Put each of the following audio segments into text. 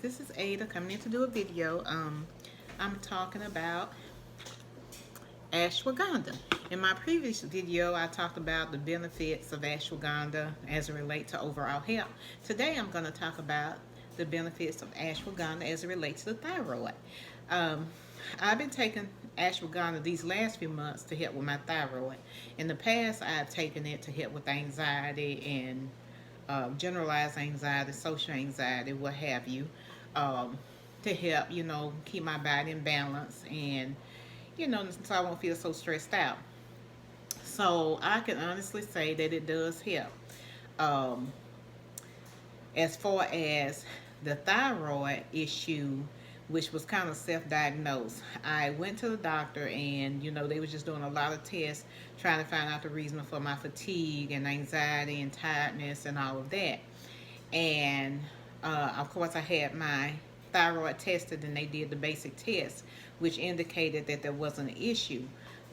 this is Ada coming in to do a video. I'm talking about ashwagandha. In my previous video, I talked about the benefits of ashwagandha as it relates to overall health. Today, I'm going to talk about the benefits of ashwagandha as it relates to the thyroid. Um, I've been taking ashwagandha these last few months to help with my thyroid. In the past, I've taken it to help with anxiety and generalized anxiety, social anxiety, what have you, um, to help, keep my body in balance and, so I won't feel so stressed out. So I can honestly say that it does help. Um, as far as the thyroid issue, which was kind of self-diagnosed, I went to the doctor and they was just doing a lot of tests trying to find out the reason for my fatigue and anxiety and tiredness and all of that. And of course I had my thyroid tested and they did the basic test, which indicated that there was an issue.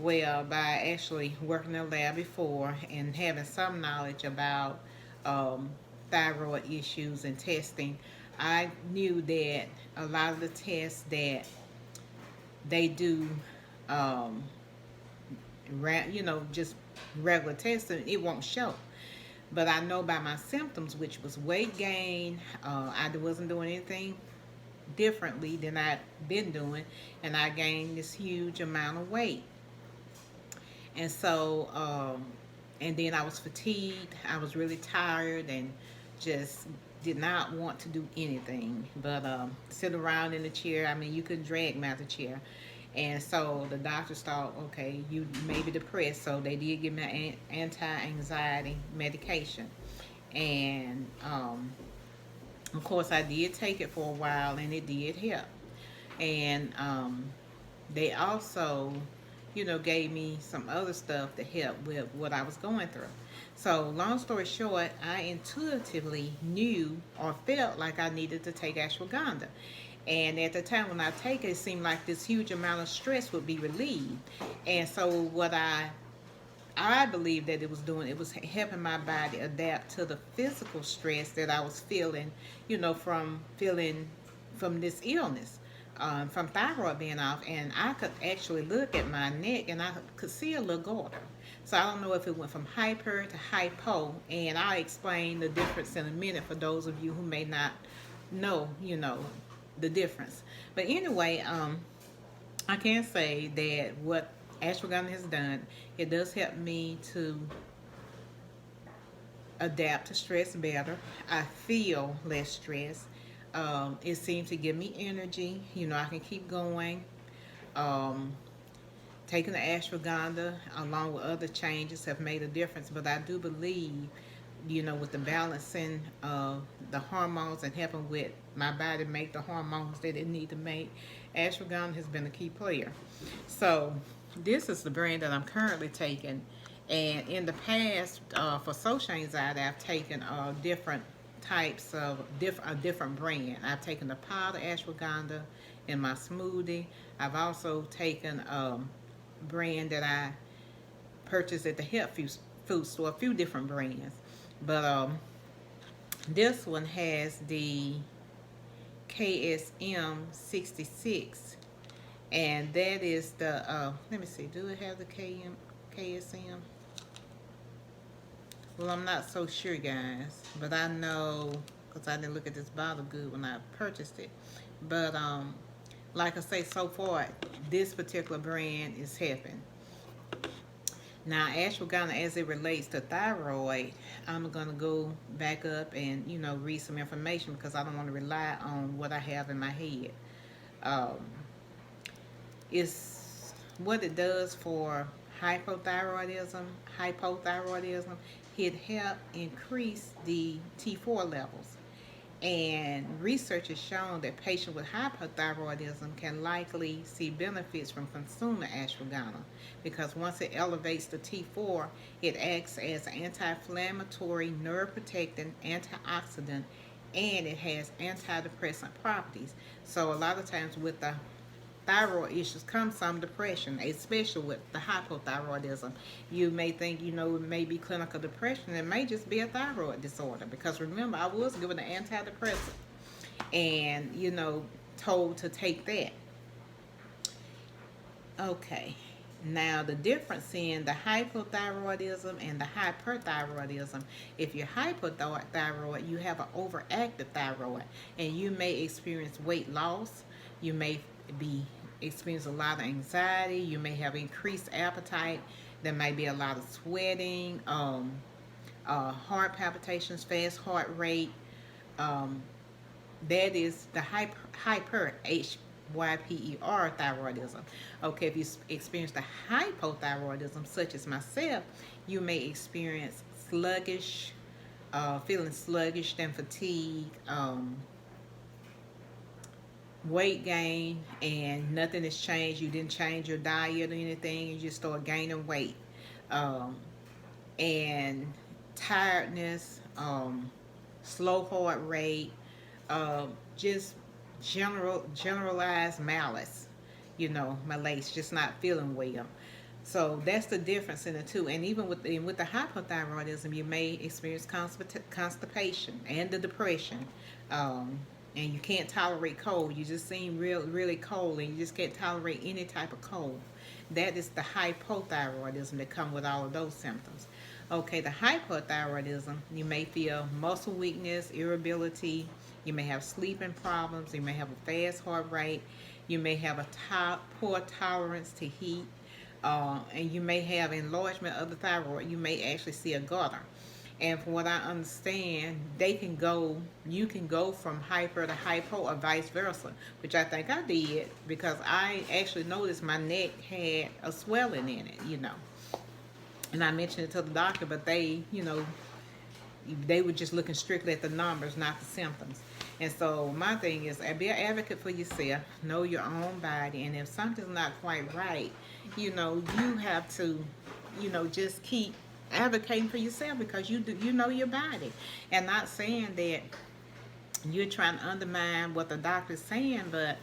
Well, by actually working in the lab before and having some knowledge about um, thyroid issues and testing, I knew that a lot of the tests that they do, um, just regular testing, it won't show. But I know by my symptoms, which was weight gain, I wasn't doing anything differently than I'd been doing, and I gained this huge amount of weight. And so, and then I was fatigued. I was really tired and just did not want to do anything but sit around in the chair. I mean, you couldn't drag me out the chair. And so the doctors thought, okay, you may be depressed. So they did give me an anti-anxiety medication. And of course, I did take it for a while and it did help. And they also, gave me some other stuff to help with what I was going through. So, long story short, I intuitively knew or felt like I needed to take ashwagandha. And at the time when I take it, it seemed like this huge amount of stress would be relieved. And so, what I believe that it was doing, it was helping my body adapt to the physical stress that I was feeling, from this illness, from thyroid being off. And I could actually look at my neck and I could see a little goiter. So I don't know if it went from hyper to hypo, and I'll explain the difference in a minute for those of you who may not know, the difference. But anyway, I can say that what ashwagandha has done, it does help me to adapt to stress better. I feel less stress. It seems to give me energy. I can keep going. Um, Taking the ashwagandha along with other changes have made a difference, but I do believe, with the balancing of the hormones and helping with my body make the hormones that it need to make, ashwagandha has been a key player. So this is the brand that I'm currently taking. And in the past, for social anxiety, I've taken different types of a different brand. I've taken the powder ashwagandha in my smoothie. I've also taken brand that I purchased at the health food store, a few different brands. But this one has the KSM 66, and that is the, let me see, do it have the KSM? Well, I'm not so sure, guys, but I know, because I didn't look at this bottle good when I purchased it. But like I say, so far, this particular brand is helping. Now, ashwagandha, as it relates to thyroid, I'm going to go back up and, read some information because I don't want to rely on what I have in my head. Um, it's what it does for hypothyroidism. It helps increase the T4 levels. And research has shown that patients with hypothyroidism can likely see benefits from consuming ashwagandha because once it elevates the T4, it acts as an anti-inflammatory, nerve-protecting, antioxidant, and it has antidepressant properties. So a lot of times with the thyroid issues comes some depression, especially with the hypothyroidism. You may think, it may be clinical depression. It may just be a thyroid disorder because remember, I was given an antidepressant. and, you know, told to take that. Okay. Now, the difference in the hypothyroidism and the hyperthyroidism, if you're hypothyroid, you have an overactive thyroid, and you may experience weight loss. You may be experience a lot of anxiety. You may have increased appetite. There may be a lot of sweating, heart palpitations, fast heart rate. Um, that is the hyper HYPER thyroidism. Okay, if you experience the hypothyroidism, such as myself, you may experience feeling sluggish and fatigue, weight gain, and nothing has changed. You didn't change your diet or anything. You just start gaining weight, um, and tiredness, slow heart rate, just generalized malice, malaise, just not feeling well. So that's the difference in the two. And even with the hypothyroidism, you may experience constipation and the depression. Um, and you can't tolerate cold. You just seem really cold, and you just can't tolerate any type of cold. That is the hypothyroidism that come with all of those symptoms. Okay, the hypothyroidism, you may feel muscle weakness, irritability. You may have sleeping problems. You may have a fast heart rate. You may have a poor tolerance to heat. And you may have enlargement of the thyroid. You may actually see a gutter. And from what I understand, you can go from hyper to hypo or vice versa, which I think I did, because I actually noticed my neck had a swelling in it. And I mentioned it to the doctor, but they were just looking strictly at the numbers, not the symptoms. And so my thing is, be an advocate for yourself, know your own body, and if something's not quite right, you have to, just keep advocating for yourself, because you know your body. And not saying that you're trying to undermine what the doctor's saying, but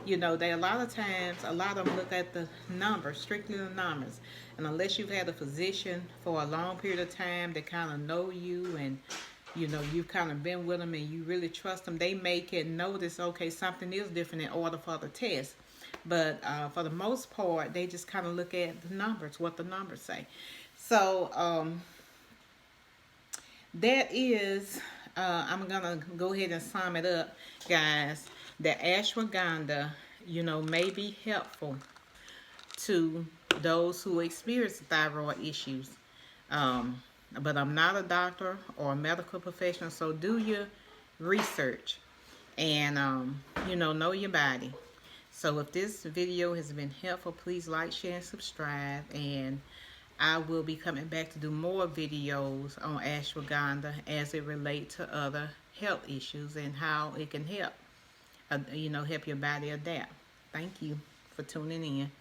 they a lot of times, a lot of them look at the numbers, strictly the numbers. And unless you've had a physician for a long period of time that kind of know you, and you've kind of been with them and you really trust them, they make it notice, okay, something is different in order for the test. But for the most part, they just kind of look at the numbers, what the numbers say. So that is, I'm going to go ahead and sum it up, guys. The ashwagandha, may be helpful to those who experience thyroid issues. But I'm not a doctor or a medical professional, so do your research and, know your body. So if this video has been helpful, please like, share, and subscribe. And I will be coming back to do more videos on ashwagandha as it relates to other health issues and how it can help, help your body adapt. Thank you for tuning in.